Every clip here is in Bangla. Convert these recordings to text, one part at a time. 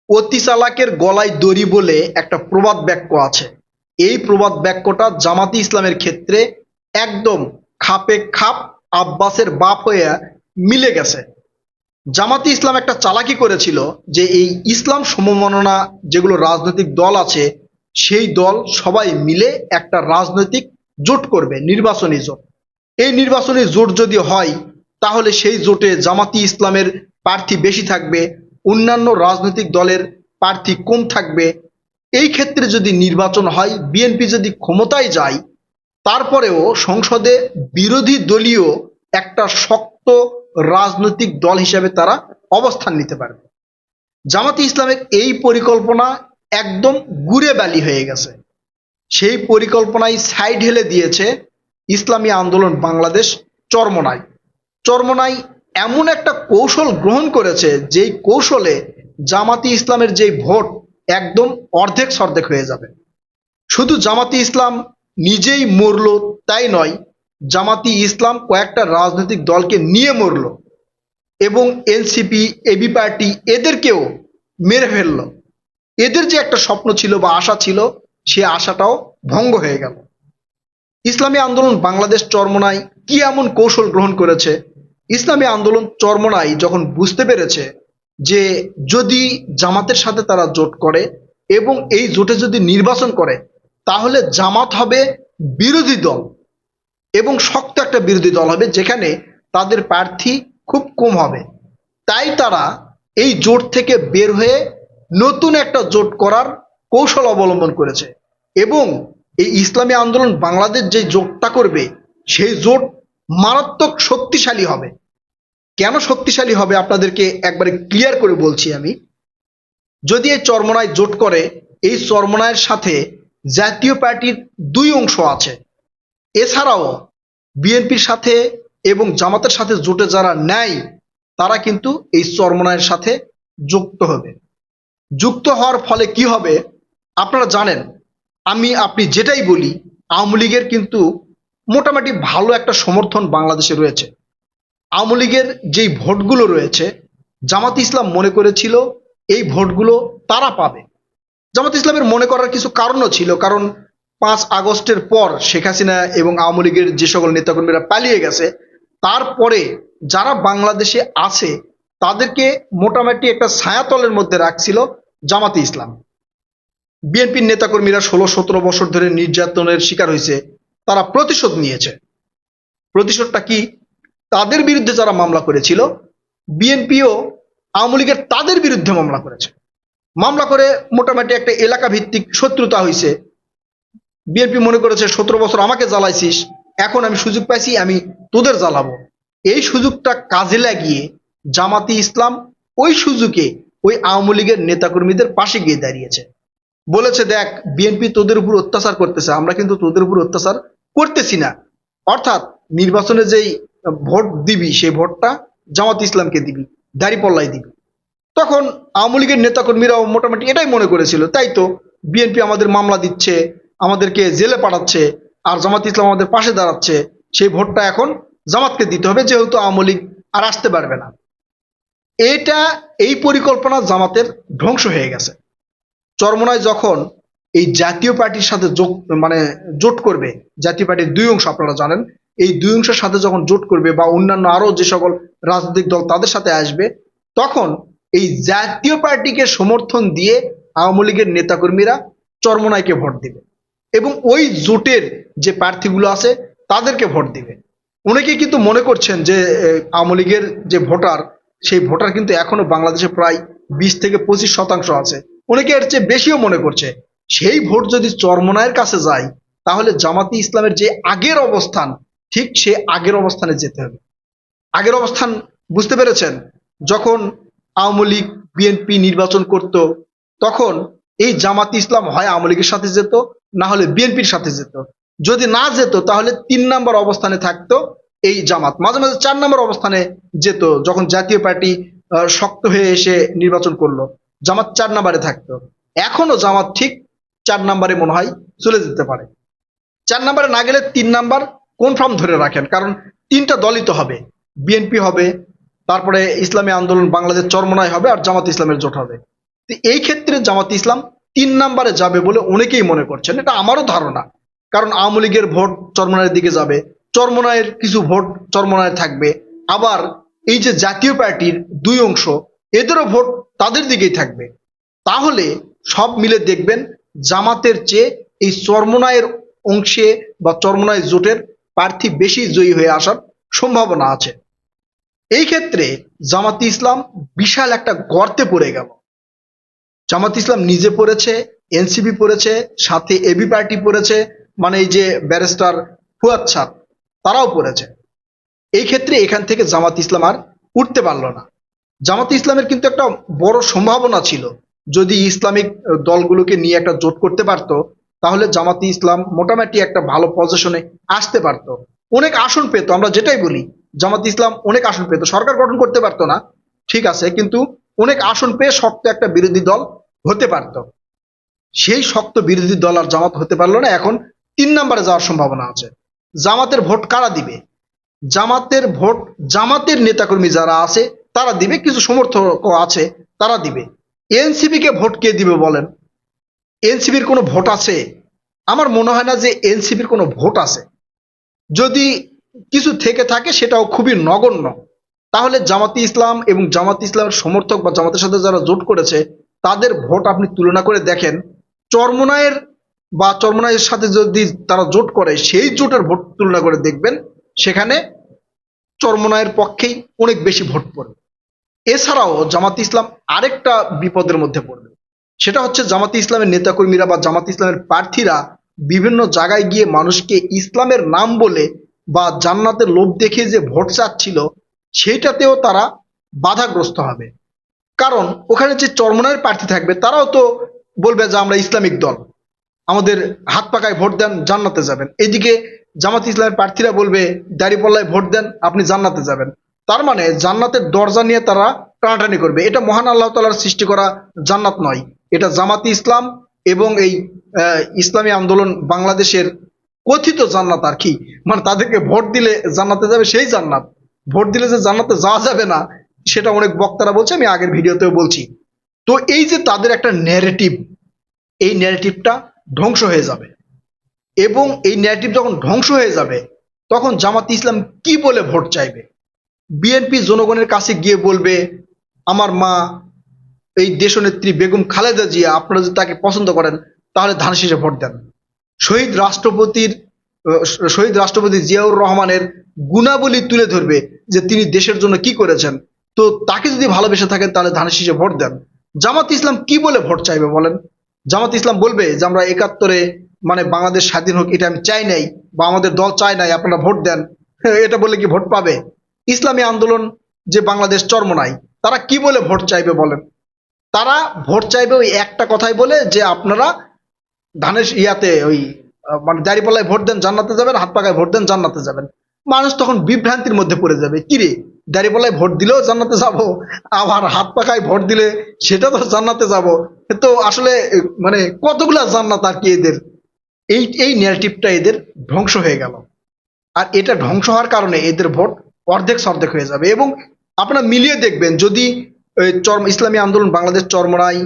অতি চালাকের গলায় দড়ি বলে একটা প্রবাদ বাক্য আছে। এই প্রবাদ বাক্যটা জামাতি ইসলামের ক্ষেত্রে একদম খাপে খাপ আব্বাসের বাপ হয়ে মিলে গেছে। জামাতি ইসলাম একটা চালাকি করেছিল যে এই ইসলাম সমমনা যেগুলো রাজনৈতিক দল আছে সেই দল সবাই মিলে একটা রাজনৈতিক জোট করবে, নির্বাচনী জোট। এই নির্বাচনী জোট যদি হয় তাহলে সেই জোটে জামাতি ইসলামের প্রার্থী বেশি থাকবে, অন্যান্য রাজনৈতিক দলের প্রার্থী কম থাকবে। এই ক্ষেত্রে যদি নির্বাচন হয়, বিএনপি যদি ক্ষমতায় যায়, তারপরেও সংসদে বিরোধী দলীয় একটা শক্ত রাজনৈতিক দল হিসেবে তারা অবস্থান নিতে পারবে। জামাতে ইসলামের এই পরিকল্পনা একদম গুড়ে বালি হয়ে গেছে। সেই পরিকল্পনায় সাইড ঢেলে দিয়েছে ইসলামী আন্দোলন বাংলাদেশ চরমোনাই। চরমোনাই এমন একটা কৌশল গ্রহণ করেছে যেই কৌশলে জামাতি ইসলামের যেই ভোট একদম অর্ধেক সর্ধেক হয়ে যাবে। শুধু জামাতি ইসলাম নিজেই মরল তাই নয়, জামাতি ইসলাম কয়েকটা রাজনৈতিক দলকে নিয়ে মরল এবং এনসিপি, এবি পার্টি এদেরকেও মেরে ফেলল। এদের যে একটা স্বপ্ন ছিল বা আশা ছিল, সে আশাটাও ভঙ্গ হয়ে গেল। ইসলামী আন্দোলন বাংলাদেশ চরমোনাই কি এমন কৌশল গ্রহণ করেছে? ইসলামী আন্দোলন চরমোনাই যখন বুঝতে পেরেছে যে যদি জামাতের সাথে তারা জোট করে এবং এই জোটে যদি নির্বাচন করে তাহলে জামাত হবে বিরোধী দল এবং শক্ত একটা বিরোধী দল হবে যেখানে তাদের প্রার্থী খুব কম হবে। তাই তারা এই জোট থেকে বের হয়ে নতুন একটা জোট করার কৌশল অবলম্বন করেছে এবং এই ইসলামী আন্দোলন বাংলাদেশ যে জোটটা করবে সেই জোট মারাত্মক শক্তিশালী হবে। কেন শক্তিশালী হবে আপনাদেরকে একবারে ক্লিয়ার করে বলছি আমি। যদি এই চরমোনাই জোট করে, এই চরমোনাইয়ের সাথে জাতীয় পার্টির দুই অংশ আছে, এছাড়াও বিএনপির সাথে এবং জামাতের সাথে জোটে যারা নেয় তারা কিন্তু এই চরমোনাইয়ের সাথে যুক্ত হবে। যুক্ত হওয়ার ফলে কি হবে আপনারা জানেন। আপনি যেটাই বলি, আওয়ামী লীগের কিন্তু মোটামুটি ভালো একটা সমর্থন বাংলাদেশে রয়েছে। আওয়ামী লীগের যেই ভোটগুলো রয়েছে জামাত ইসলাম মনে করেছিল এই ভোটগুলো তারা পাবে। জামাত ইসলামের মনে করার কিছু কারণও ছিল, কারণ 5 আগস্টের পর শেখ হাসিনা এবং আওয়ামী লীগের যে সকল নেতাকর্মীরা পালিয়ে গেছে, তারপরে যারা বাংলাদেশে আছে তাদেরকে মোটামুটি একটা ছায়াতলের মধ্যে রাখছিল জামাতে ইসলাম। বিএনপির নেতাকর্মীরা 16-17 বছর ধরে নির্যাতনের শিকার হয়েছে, তারা প্রতিশোধ নিয়েছে। প্রতিশোধটা কি? তাদের বিরুদ্ধে যারা মামলা করেছিল, বিএনপিও আওয়ামী লীগের তাদের বিরুদ্ধে মামলা করেছে। মামলা করে মোটামুটি একটা এলাকা ভিত্তিক শত্রুতা হয়েছে। বিএনপি মনে করেছে 17 বছর আমাকে জ্বালাইছিস, এখন আমি সুযোগ পাইছি, আমি তোদের জ্বালাবো। এই সুযোগটা কাজে লাগিয়ে জামাতি ইসলাম ওই সুযোগে ওই আওয়ামী লীগের নেতাকর্মীদের পাশে গিয়ে দাঁড়িয়েছে। বলেছে, দেখ বিএনপি তোদের উপর অত্যাচার করতেছে, আমরা কিন্তু তোদের উপর অত্যাচার করতেছি না। অর্থাৎ নির্বাচনে যেই ভোট দিবি সেই ভোটটা জামাত ইসলামকে দিবি, দাঁড়িপাল্লায় দিবি। তখন আওয়ামী লীগের নেতাকর্মীরাও মোটামুটি এটাই মনে করেছিল, তাই তো বিএনপি আমাদের মামলা দিচ্ছে, আমাদেরকে জেলে পাঠাচ্ছে, আর জামাত ইসলাম আমাদের পাশে দাঁড়াচ্ছে, সেই ভোটটা এখন জামাতকে দিতে হবে যেহেতু আওয়ামী লীগ আর আসতে পারবে না। এই পরিকল্পনা জামাতের ধ্বংস হয়ে গেছে। চরমোনাই যখন এই জাতীয় পার্টির সাথে জোট করবে, জাতীয় পার্টির দুই অংশ আপনারা জানেন, এই দুই অংশের সাথে যখন জোট করবে বা অন্যান্য আরো যে সকল রাজনৈতিক দল তাদের সাথে আসবে, তখন এই জাতীয় পার্টিকে সমর্থন দিয়ে আওয়ামী লীগের নেতাকর্মীরা চরমোনাইকে ভোট দিবে এবং ওই জোটের যে প্রার্থীগুলো আছে তাদেরকে ভোট দিবে। অনেকে কিন্তু মনে করছেন যে আওয়ামী লীগের যে ভোটার, সেই ভোটার কিন্তু এখনো বাংলাদেশে প্রায় 20-25% আছে। অনেকে এর চেয়ে বেশিও মনে করছে। সেই ভোট যদি চরমোনাইয়ের কাছে যায় তাহলে জামাতি ইসলামের যে আগের অবস্থান, ঠিক সে আগের অবস্থানে যেতে হবে। আগের অবস্থান বুঝতে পেরেছেন? যখন আওয়ামী লীগ বিএনপি নির্বাচন করত তখন এই জামাতি ইসলাম হয় আওয়ামী লীগের সাথে যেত, না হলে বিএনপির সাথে যেত। যদি না যেত তাহলে 3 নম্বর অবস্থানে থাকতো এই জামাত, মাঝে মাঝে 4 নম্বর অবস্থানে যেত। যখন জাতীয় পার্টি শক্ত হয়ে এসে নির্বাচন করলো, জামাত 4 নম্বরে থাকতো। এখনো জামাত ঠিক 4 নম্বরে মনে হয় চলে যেতে পারে। 4 নম্বরে না গেলে 3 নম্বর কনফার্ম ধরে রাখেন, কারণ তিনটা দলই তো হবে, বিএনপি হবে, তারপরে ইসলামী আন্দোলন বাংলাদেশ চরমোনাই হবে, আর জামাত ইসলামের জোট হবে। তো এই ক্ষেত্রে জামাত ইসলাম 3 নম্বরে যাবে বলে অনেকেই মনে করছেন, এটা আমারও ধারণা। কারণ আওয়ামী লীগের ভোট চরমোনাইয়ের দিকে যাবে, চরমোনাইয়ের কিছু ভোট চরমোনাইয়ে থাকবে, আবার এই যে জাতীয় পার্টির 2 অংশ, এদেরও ভোট তাদের দিকেই থাকবে। তাহলে সব মিলে দেখবেন জামাতের চেয়ে এই চরমোনাইয়ের অংশে বা চরমোনাই জোটের প্রার্থী বেশি জয়ী হয়ে আসার সম্ভাবনা আছে। এই ক্ষেত্রে জামাত ইসলাম বিশাল একটা গর্তে পড়ে গেল। জামাত ইসলাম নিজে পড়েছে, এনসিপি পড়েছে, সাথে এবি পার্টি পড়েছে, মানে এই যে ব্যারিস্টার ফুয়াদ সাদ, তারাও পড়েছে। এই ক্ষেত্রে এখান থেকে জামাত ইসলাম আর উঠতে পারলো না। জামাত ইসলামের কিন্তু একটা বড় সম্ভাবনা ছিল, যদি ইসলামিক দলগুলোকে নিয়ে একটা জোট করতে পারতো, তাহলে জামাত ইসলাম মোটামুটি একটা ভালো পজিশনে আসতে পারতো, অনেক আসন পেতো। আমরা যেটাই বলি, জামাত ইসলাম অনেক আসন পেতো, সরকার গঠন করতে পারতো না ঠিক আছে, কিন্তু অনেক আসন পেয়ে শক্ত একটা বিরোধী দল হতে পারতো। সেই শক্ত বিরোধী দল আর জামাত হতে পারলো না। এখন 3 নম্বরে যাওয়ার সম্ভাবনা আছে। জামাতের ভোট কারা দিবে? জামাতের ভোট জামাতের নেতাকর্মী যারা আছে তারা দিবে, কিছু সমর্থক আছে তারা দিবে। এনসিপি কে ভোট কে দিবে বলেন? এনসিপির কোনো ভোট আছে? আমার মনে হয় না যে এনসিপির কোনো ভোট আছে। যদি কিছু থেকে থাকে সেটাও খুবই নগণ্য। তাহলে জামাতে ইসলাম এবং জামাত ইসলামের সমর্থক বা জামাতের সাথে যারা জোট করেছে তাদের ভোট আপনি তুলনা করে দেখেন, চরমোনাইয়ের বা চরমোনাইয়ের সাথে যদি তারা জোট করে সেই জোটের ভোট তুলনা করে দেখবেন, সেখানে চরমোনাইয়ের পক্ষেই অনেক বেশি ভোট পড়বে। এছাড়াও জামাত ইসলাম আরেকটা বিপদের মধ্যে পড়বে, সেটা হচ্ছে জামাত ইসলামের নেতাকর্মীরা বা জামাত ইসলামের প্রার্থীরা বিভিন্ন জায়গায় গিয়ে মানুষকে ইসলামের নাম বলে বা জান্নাতের লোভ দেখিয়ে যে ভোট চাচ্ছিল, সেইটাতেও তারা বাধাগ্রস্ত হবে। কারণ ওখানে যে চরমোনাইয়ের প্রার্থী থাকবে তারাও তো বলবে যে আমরা ইসলামিক দল, আমাদের হাত পাকায় ভোট দেন জান্নাতে যাবেন। এইদিকে জামাত ইসলামের প্রার্থীরা বলবে দাঁড়িপাল্লায় ভোট দেন আপনি জান্নাতে যাবেন। তার মানে জান্নাতের দরজা নিয়ে তারা টানাটানি করবে। এটা মহান আল্লাহ তাআলার সৃষ্টি করা জান্নাত নয়, এটা জামাতি ইসলাম এবং এই ইসলামী আন্দোলন বাংলাদেশের কথিত জান্নাত আর কি। মানে তাদেরকে ভোট দিলে জান্নাতে যাবে সেই জান্নাত, ভোট দিলে যে জান্নাতে যাওয়া যাবে না সেটা অনেক বক্তারা বলছে, আমি আগের ভিডিওতেও বলছি। তো এই যে তাদের একটা ন্যারেটিভ, এই ন্যারেটিভটা ধ্বংস হয়ে যাবে। এবং এই ন্যারেটিভ যখন ধ্বংস হয়ে যাবে তখন জামাত ইসলাম কি বলে ভোট চাইবে? বিএনপি জনগণের কাছে গিয়ে বলবে আমার মা এই দেশনেত্রী বেগম খালেদা জিয়া, আপনারা যদি তাকে পছন্দ করেন তাহলে ধান শীষে ভোট দেন। শহীদ রাষ্ট্রপতির শহীদ রাষ্ট্রপতি জিয়াউর রহমানের গুণাবলী তুলে ধরবে যে তিনি দেশের জন্য কি করেছেন, তো তাকে যদি ভালোবেসে থাকেন তাহলে ধান শীষে ভোট দেন। জামাত ইসলাম কি বলে ভোট চাইবে বলেন? জামাত ইসলাম বলবে যে আমরা 71-এ মানে বাংলাদেশ স্বাধীন হোক এটা আমি চাই নাই বা আমাদের দল চায় নাই, আপনারা ভোট দেন। এটা বললে কি ভোট পাবে? ইসলামী আন্দোলন যে বাংলাদেশ চরমোনাই, তারা কি বলে ভোট চাইবে বলেন? তারা ভোট চাইবে ওই একটা কথাই বলে যে আপনারা ধানের ইয়াতে ওই মানে দাঁড়িপাল্লায় ভোট দেন জান্নাতে যাবেন, হাত পাকায় ভোট দেন জান্নাতে যাবেন। মানুষ তখন বিভ্রান্তির মধ্যে পড়ে যাবে, কিরে দাঁড়িপাল্লায় ভোট দিলেও জান্নাতে যাব, আবার হাত পাকায় ভোট দিলে সেটা তো জান্নাতে যাব। তো আসলে মানে কতগুলা জান্নাত আর কি এদের। এই ন্যারেটিভটা এদের ধ্বংস হয়ে গেল। আর এটা ধ্বংস হওয়ার কারণে এদের ভোট অর্ধেক সর্ধেক হয়ে যাবে। এবং আপনারা মিলিয়ে দেখবেন, যদি ইসলামী আন্দোলন বাংলাদেশ চরমোনাই,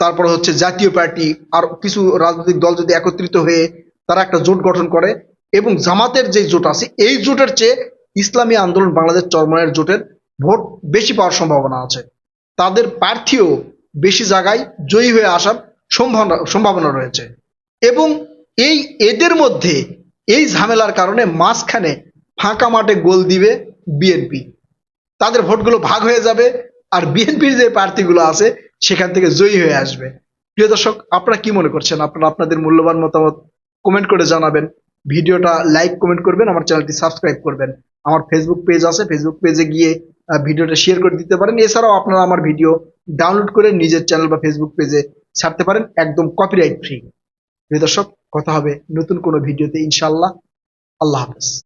তারপর হচ্ছে জাতীয় পার্টি আর কিছু রাজনৈতিক দল যদি একত্রিত হয়ে তারা একটা জোট গঠন করে, এবং জামাতের যে জোট আছে এই জোটের চেয়ে ইসলামী আন্দোলন বাংলাদেশ চরমোনাইয়ের জোটের ভোট বেশি পাওয়ার সম্ভাবনা আছে। তাদের প্রার্থীও বেশি জায়গায় জয়ী হয়ে আসার সম্ভাবনা রয়েছে। এবং এই এদের মধ্যে এই ঝামেলার কারণে মাঝখানে ফাঁকা মাঠে গোল দিবে বিএনপি, তাদের ভোটগুলো ভাগ হয়ে যাবে আর বিএনপির যে প্রার্থীগুলো আছে সেখান থেকে জয়ী হয়ে আসবে। প্রিয় দর্শক, আপনারা কি মনে করছেন? আপনারা আপনাদের মূল্যবান মতামত কমেন্ট করে জানাবেন। ভিডিওটা লাইক কমেন্ট করবেন, আমার চ্যানেলটি সাবস্ক্রাইব করবেন। আমার ফেসবুক পেজ আছে, ফেসবুক পেজে গিয়ে ভিডিওটা শেয়ার করে দিতে পারেন। এছাড়াও আপনারা আমার ভিডিও ডাউনলোড করে নিজের চ্যানেল বা ফেসবুক পেজে ছাড়তে পারেন, একদম কপিরাইট ফ্রি। প্রিয় দর্শক, কথা হবে নতুন কোনো ভিডিওতে ইনশাআল্লাহ। আল্লাহ হাফেজ।